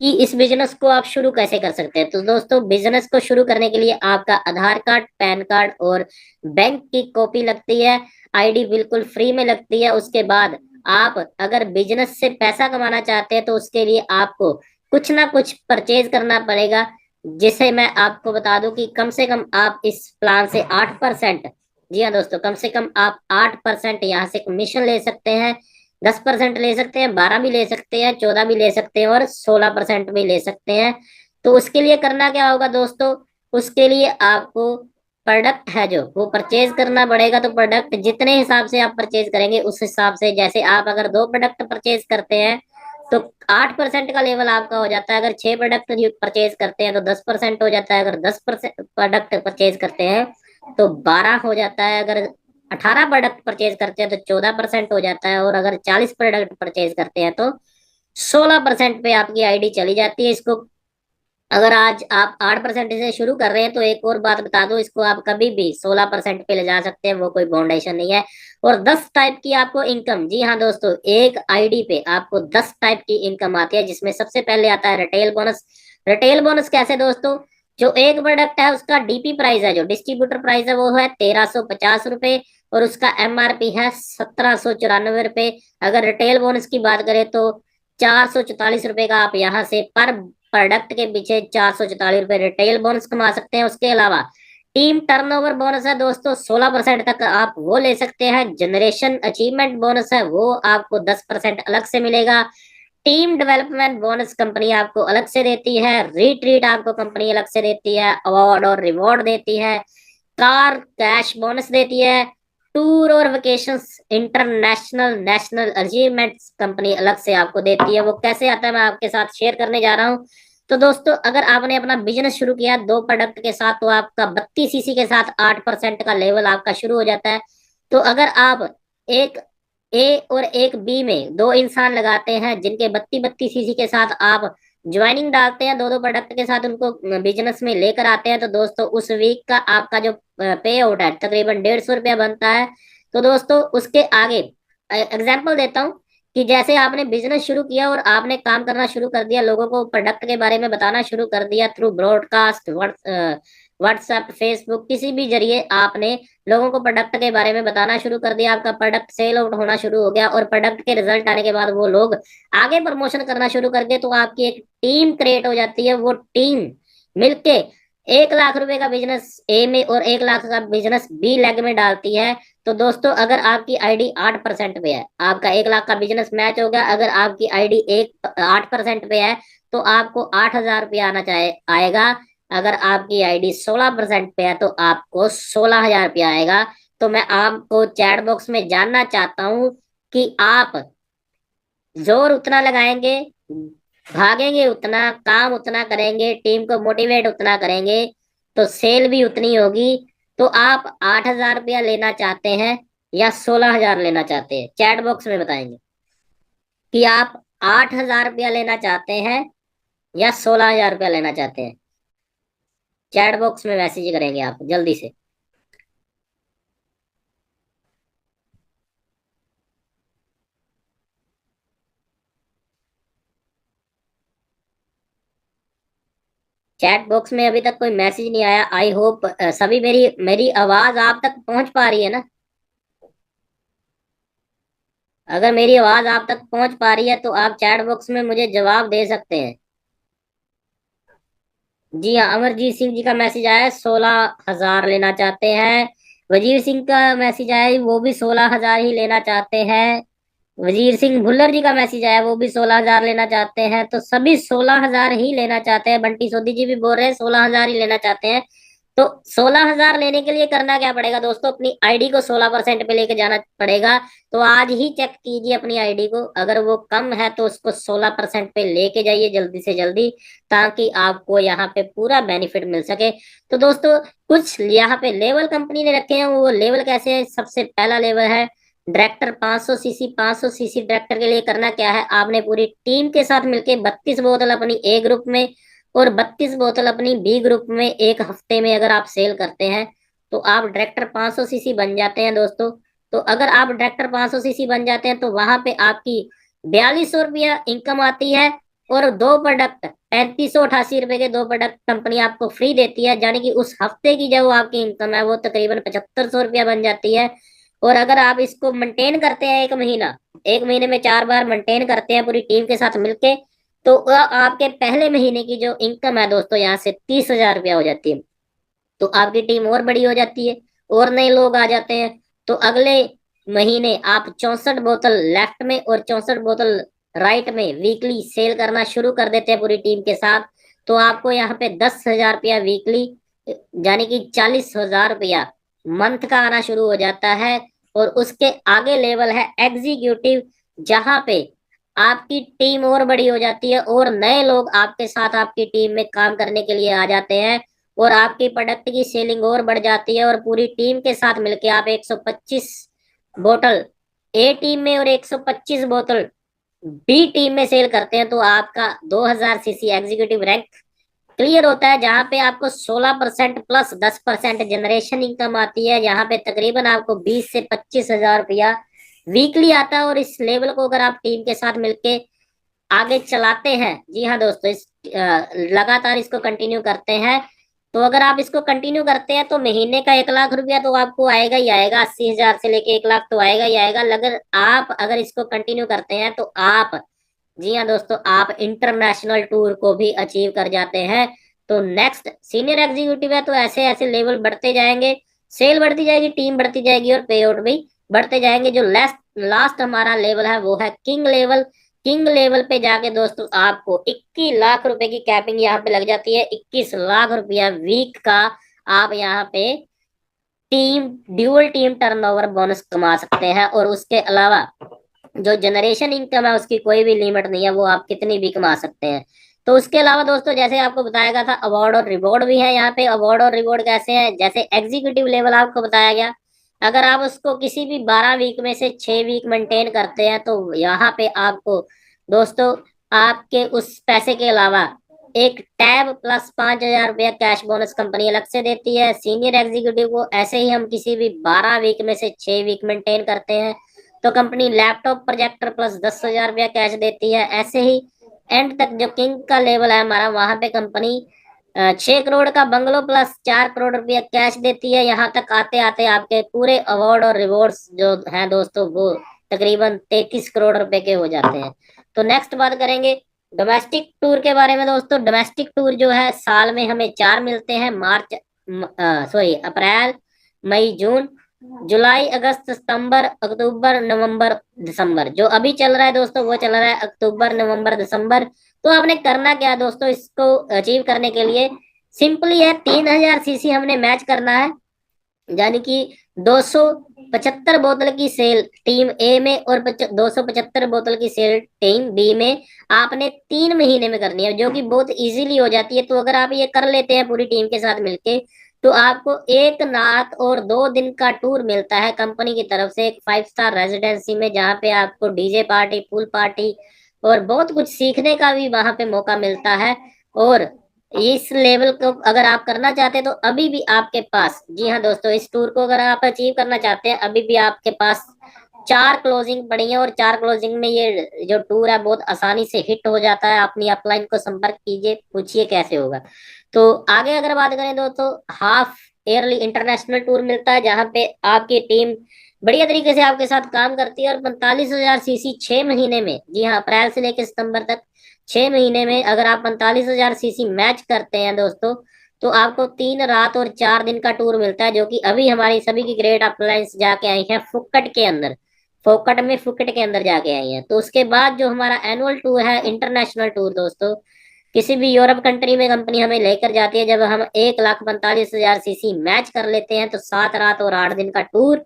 कि इस बिजनेस को आप शुरू कैसे कर सकते हैं। तो दोस्तों, बिजनेस को शुरू करने के लिए आपका आधार कार्ड, पैन कार्ड और बैंक की कॉपी लगती है। आईडी बिल्कुल फ्री में लगती है। उसके बाद आप अगर बिजनेस से पैसा कमाना चाहते हैं तो उसके लिए आपको कुछ ना कुछ परचेज करना पड़ेगा, जिसे मैं आपको बता दूं कि कम से कम आप इस प्लान से 8%, जी हाँ दोस्तों, कम से कम आप 8% यहाँ से कमीशन ले सकते हैं। 10% ले सकते हैं, 12 भी ले सकते हैं, 14 भी ले सकते हैं और 16% भी ले सकते हैं। तो उसके लिए करना क्या होगा दोस्तों, उसके लिए आपको प्रोडक्ट है जो वो परचेज करना पड़ेगा। तो प्रोडक्ट जितने हिसाब से आप परचेज करेंगे उस हिसाब से, जैसे आप अगर 2 प्रोडक्ट परचेज करते हैं तो 8% का लेवल आपका हो जाता है। अगर 6 प्रोडक्ट परचेज करते हैं तो 10% हो जाता है। अगर 10 प्रोडक्ट परचेज करते हैं तो 12 हो जाता है। अगर 18 प्रोडक्ट परचेज करते हैं तो 14% हो जाता है। और अगर 40 प्रोडक्ट परचेज करते हैं तो 16% पे आपकी आईडी चली जाती है। इसको अगर आज आप 8% से शुरू कर रहे हैं तो एक और बात बता दो, इसको आप कभी भी 16% पे ले जा सकते हैं, वो कोई बाउंडेशन नहीं है। और 10 टाइप की आपको इनकम, जी हाँ दोस्तों, एक आईडी पे आपको 10 टाइप की इनकम आती है, जिसमें सबसे पहले आता है रिटेल बोनस। रिटेल बोनस कैसे दोस्तों, जो एक प्रोडक्ट है उसका डीपी प्राइस है, जो डिस्ट्रीब्यूटर प्राइस है, वो है 1350 रुपए और उसका एमआरपी है 1794 रुपए। अगर रिटेल बोनस की बात करें तो 444 रुपए का आप यहाँ से पर प्रोडक्ट के पीछे 444 रुपए रिटेल बोनस कमा सकते हैं। उसके अलावा टीम टर्नओवर बोनस है दोस्तों, 16% तक आप वो ले सकते हैं। जनरेशन अचीवमेंट बोनस है, वो आपको 10% अलग से मिलेगा। टीम डेवलपमेंट बोनस कंपनी आपको अलग से देती है। रिट्रीट आपको कंपनी अलग से देती है। अवार्ड और रिवॉर्ड देती है। कार कैश बोनस देती है। टूर और vacations international national achievements company अलग से आपको देती है। वो कैसे आता है मैं आपके साथ शेयर करने जा रहा हूँ। तो दोस्तों, अगर आपने अपना बिजनेस शुरू किया 2 प्रोडक्ट के साथ तो आपका 32 सीसी के साथ 8% का लेवल आपका शुरू हो जाता है। तो अगर आप एक ए और एक बी में 2 इंसान लगाते हैं जिनके 32 32 सीसी के साथ आप ज्वाइनिंग डालते हैं, 2 2 प्रोडक्ट के साथ उनको बिजनेस में लेकर आते हैं, तो दोस्तों उस वीक का आपका जो पे आउट है तकरीबन 150 रुपया बनता है। तो दोस्तों उसके आगे एग्जाम्पल देता हूँ कि जैसे आपने बिजनेस शुरू किया और आपने काम करना शुरू कर दिया, लोगों को प्रोडक्ट के बारे में बताना शुरू कर दिया थ्रू ब्रॉडकास्ट, व्हाट्सएप, फेसबुक, किसी भी जरिए आपने लोगों को प्रोडक्ट के बारे में बताना शुरू कर दिया। आपका प्रोडक्ट सेल आउट होना शुरू हो गया और प्रोडक्ट के रिजल्ट आने के बाद वो लोग आगे प्रमोशन करना शुरू कर गए, तो आपकी एक टीम क्रिएट हो जाती है। वो टीम मिलके 1 लाख रुपए का बिजनेस ए में और 1 लाख का बिजनेस बी लेग में डालती है। तो दोस्तों, अगर आपकी आईडी 8% पे है, आपका 1 लाख का बिजनेस मैच हो गया। अगर आपकी आईडी 8% पे है तो आपको 8,000 रुपया आना चाहे आएगा। अगर आपकी आईडी 16% पे है तो आपको 16,000 रुपया आएगा। तो मैं आपको चैट बॉक्स में जानना चाहता हूँ कि आप जोर उतना लगाएंगे, भागेंगे उतना, काम उतना करेंगे, टीम को मोटिवेट उतना करेंगे, तो सेल भी उतनी होगी। तो आप 8,000 रुपया लेना चाहते हैं या 16,000 लेना चाहते हैं, चैट बॉक्स में बताएंगे कि आप 8,000 रुपया लेना चाहते हैं या 16,000 रुपया लेना चाहते हैं। चैट बॉक्स में मैसेज करेंगे आप जल्दी से। चैट बॉक्स में अभी तक कोई मैसेज नहीं आया। आई होप सभी मेरी मेरी आवाज आप तक पहुंच पा रही है ना। अगर मेरी आवाज आप तक पहुंच पा रही है तो आप चैट बॉक्स में मुझे जवाब दे सकते हैं। जी हाँ, अमरजीत सिंह जी का मैसेज आया है, 16,000 लेना चाहते हैं। वजीर सिंह का मैसेज आया है, वो भी 16,000 ही लेना चाहते हैं। वजीर सिंह भुल्लर जी का मैसेज आया, वो भी 16,000 लेना चाहते हैं। तो सभी 16,000 ही लेना चाहते हैं। बंटी सोदी जी भी बोल रहे हैं 16,000 ही लेना चाहते हैं। तो 16,000 लेने के लिए करना क्या पड़ेगा दोस्तों, अपनी आईडी को 16% पे लेके जाना पड़ेगा। तो आज ही चेक कीजिए अपनी आईडी को, अगर वो कम है तो उसको 16% पे लेके जाइए जल्दी से जल्दी, ताकि आपको यहाँ पे पूरा बेनिफिट मिल सके। तो दोस्तों, कुछ यहाँ पे लेवल कंपनी ने रखे हैं। वो लेवल कैसे है, सबसे पहला लेवल है डायरेक्टर 500 सीसी। 500 सीसी डायरेक्टर के लिए करना क्या है, आपने पूरी टीम के साथ मिलके 32 बोतल अपनी ए ग्रुप में और 32 बोतल अपनी बी ग्रुप में एक हफ्ते में अगर आप सेल करते हैं तो आप डायरेक्टर 500 सीसी बन जाते हैं दोस्तों। तो अगर आप डायरेक्टर 500 सीसी बन जाते हैं तो वहां पे आपकी 4200 रुपया इनकम आती है। और दो प्रोडक्ट 3588 रुपए के दो प्रोडक्ट कंपनी आपको फ्री देती है, यानी कि उस हफ्ते की जो आपकी इनकम है वो तकरीबन 7500 रुपया बन जाती है। और अगर आप इसको मेंटेन करते हैं एक महीना, एक महीने में 4 बार मेंटेन करते हैं पूरी टीम के साथ मिलके, तो आपके पहले महीने की जो इनकम है दोस्तों यहाँ से 30,000 रुपया हो जाती है। तो आपकी टीम और बड़ी हो जाती है और नए लोग आ जाते हैं। तो अगले महीने आप 64 बोतल लेफ्ट में और 64 बोतल राइट में वीकली सेल करना शुरू कर देते हैं पूरी टीम के साथ। तो आपको यहाँ पे 10,000 रुपया वीकली, यानी कि 40,000 रुपया मंथ का आना शुरू हो जाता है। और उसके आगे लेवल है एग्जीक्यूटिव, जहां पे आपकी टीम और बड़ी हो जाती है और नए लोग आपके साथ आपकी टीम में काम करने के लिए आ जाते हैं और आपकी प्रोडक्ट की सेलिंग और बढ़ जाती है। और पूरी टीम के साथ मिलके आप 125 बोतल ए टीम में और 125 बोतल बी टीम में सेल करते हैं, तो आपका 2000 सीसी एग्जीक्यूटिव रैंक क्लियर होता है, जहां पे आपको 16% प्लस 10% जनरेशन इनकम आती है। यहाँ पे तकरीबन आपको 20 से 25 हजार रुपया वीकली आता है। और इस लेवल को अगर आप टीम के साथ मिलके आगे चलाते हैं, जी हाँ दोस्तों, लगातार इसको कंटिन्यू करते हैं, तो अगर आप इसको कंटिन्यू करते हैं तो महीने का 1 लाख रुपया तो आपको आएगा ही आएगा। 80,000 से लेके 1 लाख तो आएगा ही आएगा। अगर इसको कंटिन्यू करते हैं तो आप, जी हाँ दोस्तों, आप इंटरनेशनल टूर को भी अचीव कर जाते हैं। तो नेक्स्ट सीनियर एग्जीक्यूटिव है, तो ऐसे ऐसे लेवल बढ़ते जाएंगे, सेल बढ़ती जाएगी, टीम बढ़ती जाएगी और पे आउट भी बढ़ते जाएंगे। जो लास्ट लास्ट हमारा लेवल है वो है किंग लेवल। किंग लेवल पे जाके दोस्तों आपको 21 लाख रुपए की कैपिंग यहाँ पे लग जाती है। 21 लाख रुपया वीक का आप यहाँ पे team dual team turnover bonus कमा सकते हैं। और उसके अलावा जो जनरेशन इनकम है उसकी कोई भी लिमिट नहीं है, वो आप कितनी भी कमा सकते हैं। तो उसके अलावा दोस्तों, जैसे आपको बताया गया था, अवार्ड और रिवॉर्ड भी है यहाँ पे। अवार्ड और रिवॉर्ड कैसे है, जैसे एग्जीक्यूटिव लेवल आपको बताया गया, अगर आप उसको किसी भी 12 वीक में से 6 वीक मेंटेन करते हैं तो यहाँ पे आपको दोस्तों आपके उस पैसे के अलावा एक टैब प्लस 5,000 रुपया कैश बोनस कंपनी अलग से देती है। सीनियर एग्जीक्यूटिव को ऐसे ही हम किसी भी 12 वीक में से 6 वीक मेंटेन करते हैं तो कंपनी लैपटॉप प्रोजेक्टर प्लस 10,000 रुपया कैश देती है। ऐसे ही एंड तक जो किंग का लेवल है हमारा, वहां पे कंपनी 6 करोड़ का बंगलो प्लस 4 करोड़ रुपया कैश देती है। यहाँ तक आते आते आपके पूरे अवार्ड और रिवॉर्ड्स जो हैं दोस्तों वो तकरीबन 33 करोड़ रुपए के हो जाते हैं। तो नेक्स्ट बात करेंगे डोमेस्टिक टूर के बारे में दोस्तों। डोमेस्टिक टूर जो है साल में हमें 4 मिलते हैं, अप्रैल, मई, जून, जुलाई, अगस्त, सितंबर, अक्टूबर, नवंबर, दिसंबर। जो अभी चल रहा है दोस्तों वो चल रहा है अक्टूबर, नवंबर, दिसंबर। तो आपने करना क्या है दोस्तों, इसको अचीव करने के लिए सिंपली है, 3000 सीसी हमने मैच करना है, यानी कि 275 बोतल की सेल टीम ए में और 275 बोतल की सेल टीम बी में आपने 3 महीने में करनी है, जो कि बहुत इजीली हो जाती है। तो अगर आप ये कर लेते हैं पूरी टीम के साथ मिलके, तो आपको 1 रात और 2 दिन का टूर मिलता है कंपनी की तरफ से एक 5 स्टार रेजिडेंसी में, जहाँ पे आपको डीजे पार्टी, पूल पार्टी और बहुत कुछ सीखने का भी वहां पे मौका मिलता है। और इस लेवल को अगर आप करना चाहते हैं तो अभी भी आपके पास, जी हाँ दोस्तों, इस टूर को अगर आप अचीव करना चाहते हैं, अभी भी आपके पास 4 क्लोजिंग पड़ी है। और 4 क्लोजिंग में ये जो टूर है बहुत आसानी से हिट हो जाता है। अपनी अपलाइन को संपर्क कीजिए, पूछिए कैसे होगा। तो आगे अगर बात करें दोस्तों, हाफ ईयरली इंटरनेशनल टूर मिलता है, जहाँ पे आपकी टीम बढ़िया तरीके से आपके साथ काम करती है। और 45,000 सीसी 6 महीने में, जी हाँ, अप्रैल से लेकर सितंबर तक 6 महीने में अगर आप 45,000 सीसी मैच करते हैं दोस्तों, तो आपको 3 रात और 4 दिन का टूर मिलता है, जो कि अभी हमारी सभी की ग्रेट अप्लायंस जाके आई है फुक्कट के अंदर, फुक्कट के अंदर जाके आई है। तो उसके बाद जो हमारा एनुअल टूर है, इंटरनेशनल टूर दोस्तों, किसी भी यूरोप कंट्री में कंपनी हमें लेकर जाती है। जब हम 1,45,000 सीसी मैच कर लेते हैं तो 7 रात और 8 दिन का टूर,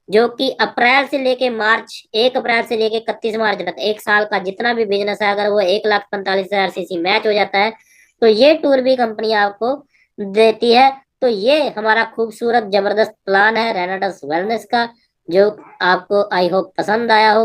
जो कि अप्रैल से लेके मार्च, 1 अप्रैल से लेके 31 मार्च तक, एक साल का जितना भी बिजनेस है, अगर वो 1,45,000 सीसी मैच हो जाता है तो ये टूर भी कंपनी आपको देती है। तो ये हमारा खूबसूरत जबरदस्त प्लान है रेनाटस वेलनेस का, जो आपको आई होप पसंद आया होगा।